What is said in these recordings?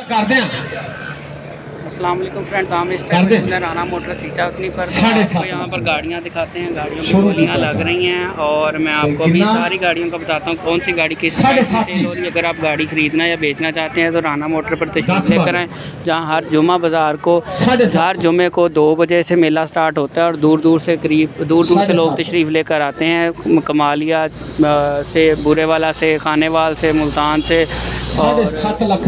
करते हैं। अस्सलाम वालेकुम फ्रेंड्स, हम इस टाइम राना मोटर सीचावनी पर आपको यहाँ पर गाड़ियाँ दिखाते हैं। गाड़ियों की बोलियाँ लग रही हैं और मैं आपको अभी सारी गाड़ियों का बताता हूँ कौन सी गाड़ी किस सेल हो रही है। अगर आप गाड़ी खरीदना या बेचना चाहते हैं तो राना मोटर पर तशरीफ़ लेकर आएँ, जहाँ हर जुमा बाज़ार को हर जुमे को 2 बजे से मेला स्टार्ट होता है और दूर दूर से लोग तशरीफ़ लेकर आते हैं। कमालिया से, बुरेवाला से, खानेवाल से, मुल्तान से और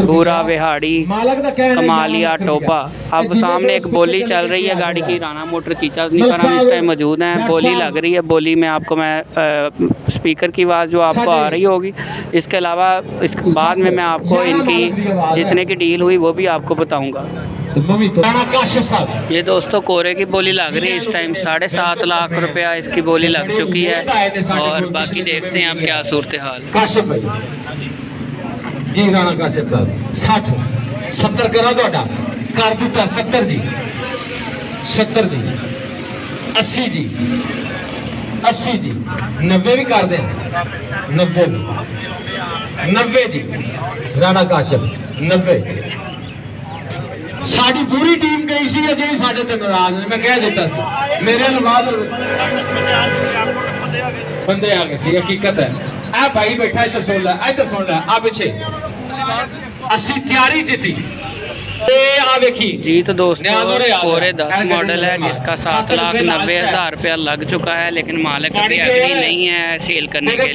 बूरा विहाड़ी, कमालिया, टोपा। अब सामने एक बोली चल रही है गाड़ी की, राना मोटर चीचावनी पर हम इस टाइम मौजूद हैं। बोली लग रही है, बोली में आपको मैं स्पीकर की आवाज़ जो आपको आ रही होगी, इसके अलावा इस बाद में मैं आपको इनकी जितने की डील हुई वो भी आपको बताऊंगा। ये दोस्तों कोरे की बोली लग रही है इस टाइम 7.5 लाख रुपया इसकी बोली लग चुकी है और बाकी देखते हैं अब क्या सूरत हाल। जी राणा काशिफ साहब 60 70 करा तो कर दिता 70 जी 70 जी 80 जी 80 जी 90 भी कर दें 90 जी राणा काशिफ 90। साड़ी पूरी टीम गई सी जी साढ़े ते नाराज ने, मैं कह दिता सी मेरे नवाज बंदे आ गए सी, हकीकत है। आ भाई बैठा इधर सुन लै आ पिछे असी तैयारी च सी। जी तो दोस्तों कोरे 10 मॉडल है जिसका 7,90,000 रुपया लग चुका है, लेकिन मालिक अभी एग्री नहीं है सेल करने के लिए।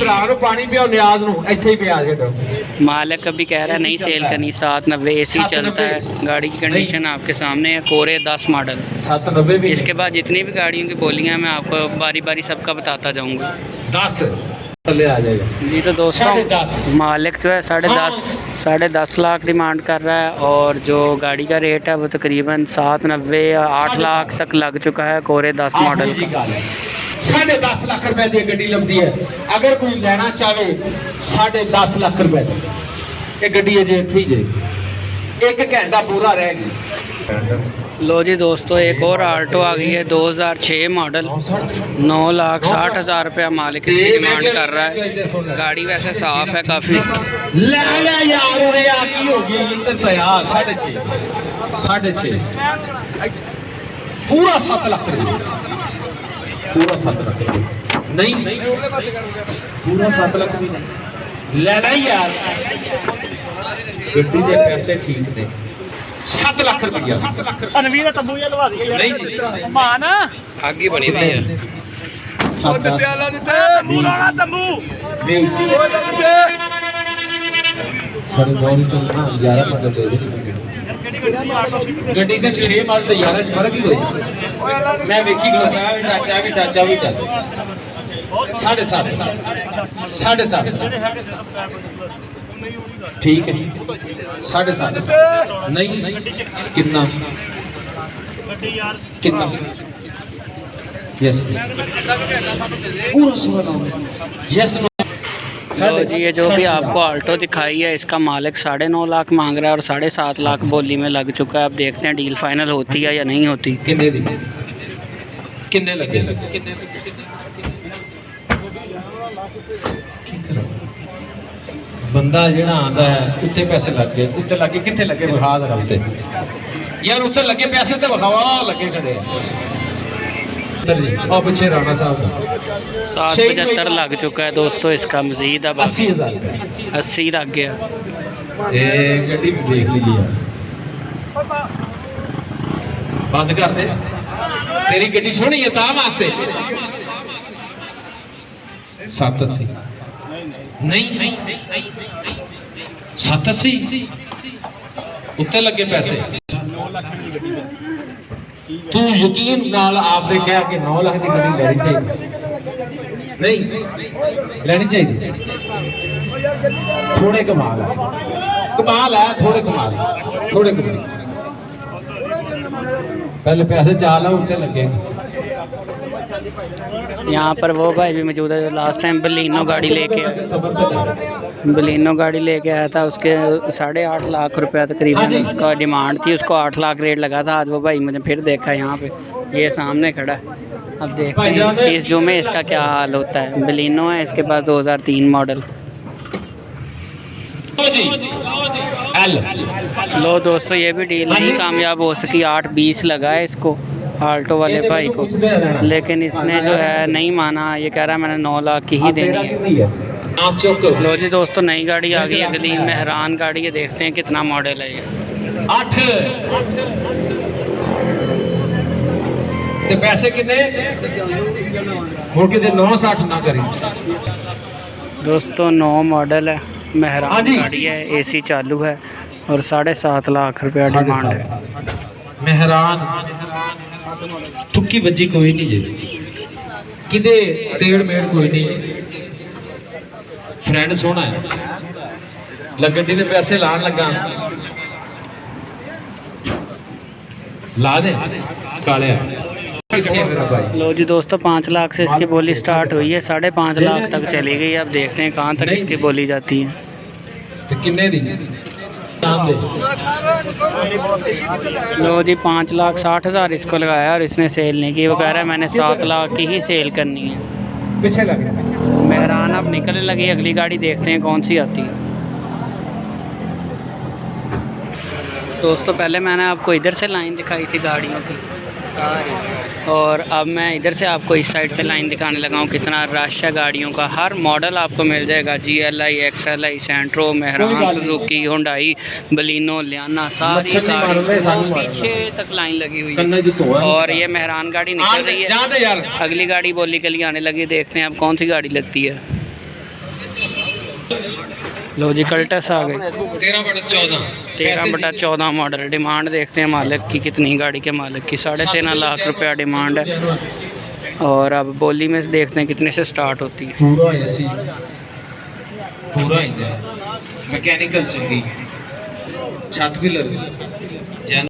मालिक अभी कह रहा है नहीं सेल करनी। 790 AC चलता है। गाड़ी की कंडीशन आपके सामने है। कोरे 10 मॉडल। इसके बाद जितनी भी गाड़ियों की बोलियाँ मैं आपको बारी बारी सबका बताता जाऊँगा। 10 आ जाएगा जी तो दोस्तों मालिक जो है 10.5 लाख डिमांड कर रहा है और जो गाड़ी का रेट है वो तकरीबन 790 या 8 लाख तक लग चुका है कोरे 10 मॉडल का। 10.5 लाख रुपए की गड्डी लगती है। अगर कोई लेना चाहे 10.5 लाख रुपए की गड्डी अजे इत्थे जाएगी, 1 घंटा पूरा रहेगी। लो जी दोस्तों एक और आल्टो आ गई है 2006 मॉडल। 9,60,000 रुपया मालिक इसकी डिमांड कर रहा है। गाड़ी वैसे साफ है काफ़ी। पूरा 7 लाख पूरा 7 लाख नहीं पूरा 7 लाख भी नहीं लेना यार। गड्डी के पैसे ठीक ने। 7 लाख रुपया मान आगे बनी हुई है। गड्डी के 6 मॉडल तो 11 फर्क ही हो। मैं वेखी टाचा भी टच 7.5 ठीक है 7.5 नहीं कितना यस पूरा यस। चलो जी ये जो भी आपको आल्टो दिखाई है इसका मालिक 9.5 लाख मांग रहा है और 7.5 लाख बोली में लग चुका है। अब देखते हैं डील फाइनल होती है या नहीं होती। कितने लगे बंदा जेड़ा आंदा है उत्ते पैसे लग गए, उत्ते लगे कितने लगे विखा दे उत्ते यार, उत्ते लगे पैसे तो विखावा लगे खड़े पिछे राणा साहब 775 लग चुका है दोस्तों इसका। मजीद अब 80 लग गया। गड्डी भी देख लीजिए बंद कर दे, तेरी गड्डी सोहनी है तां वास्ते। 780 नहीं 780 उत्ते लगे पैसे। तू यकीन नाल आपने कहा कि 9 लाख की गड्डी लेनी चाहिए नहीं लेनी चाहिए। थोड़े कमाल है थोड़े कमाल पहले पैसे चाल उत्ते लगे। यहाँ पर वो भाई भी मौजूद है जो लास्ट टाइम बलिनो गाड़ी लेके आया था। उसके 8.5 लाख रुपया तकरीबन उसका डिमांड थी। उसको 8 लाख रेट लगा था। आज वो भाई मुझे फिर देखा यहाँ पे, ये सामने खड़ा है। अब देखते हैं इस जुमे इसका क्या हाल होता है। बलिनो है इसके पास 2003 मॉडल। एल। लो दोस्तों ये भी डील नहीं कामयाब हो सकी, 820 लगा है इसको आल्टो वाले भाई को, लेकिन इसने जो है नहीं माना, ये कह रहा है मैंने 9 लाख की ही देनी है। लो जी दोस्तों नई गाड़ी आ गई अगली मेहरान गाड़ी है, देखते हैं कितना मॉडल है ये। 8 ते पैसे कितने हुण किते 960 ना करी दोस्तों 9 मॉडल है, मेहरान गाड़ी है, एसी चालू है और 7.5 लाख रुपया डिमांड है। मेहरान तुक्की बजी कोई नहीं जी, किते तेड़ मेड़ कोई नहीं, फ्रेंड सोना है, लगड्डी दे पैसे लान लगा ला दे काले। लो जी दोस्तों 5 लाख से इसकी बोली स्टार्ट हुई है, 5.5 लाख तक चली गई। अब देखते हैं कहाँ तक इसकी बोली जाती है। तो किन्ने दी लो जी 5,60,000 इसको लगाया और इसने सेल नहीं की, वो कह रहा है मैंने 7 लाख की ही सेल करनी है। पीछे लग मेहरान अब निकलने लगी, अगली गाड़ी देखते हैं कौन सी आती है। दोस्तों पहले मैंने आपको इधर से लाइन दिखाई थी गाड़ियों की सारी, और अब मैं इधर से आपको इस साइड से लाइन दिखाने लगा हूँ। कितना रश है गाड़ियों का, हर मॉडल आपको मिल जाएगा, GLI, XLI, सेंट्रो, मेहरान, सुजुकी, हुंडई, बलिनो, लियाना, सारी गाड़ी पीछे तक लाइन लगी हुई है। और ये मेहरान गाड़ी निकल रही है, अगली गाड़ी बोली के लिए आने लगी, देखते हैं अब कौन सी गाड़ी लगती है। लो जी कल्टस आ गई 13/14 मॉडल। डिमांड देखते हैं मालिक की कितनी, गाड़ी के मालिक की 13.5 लाख रुपया डिमांड है। और अब बोली में देखते हैं कितने से स्टार्ट होती है। पूरा एसी पूरा इंजन मैकेनिकल चंगी, छत भी लगी।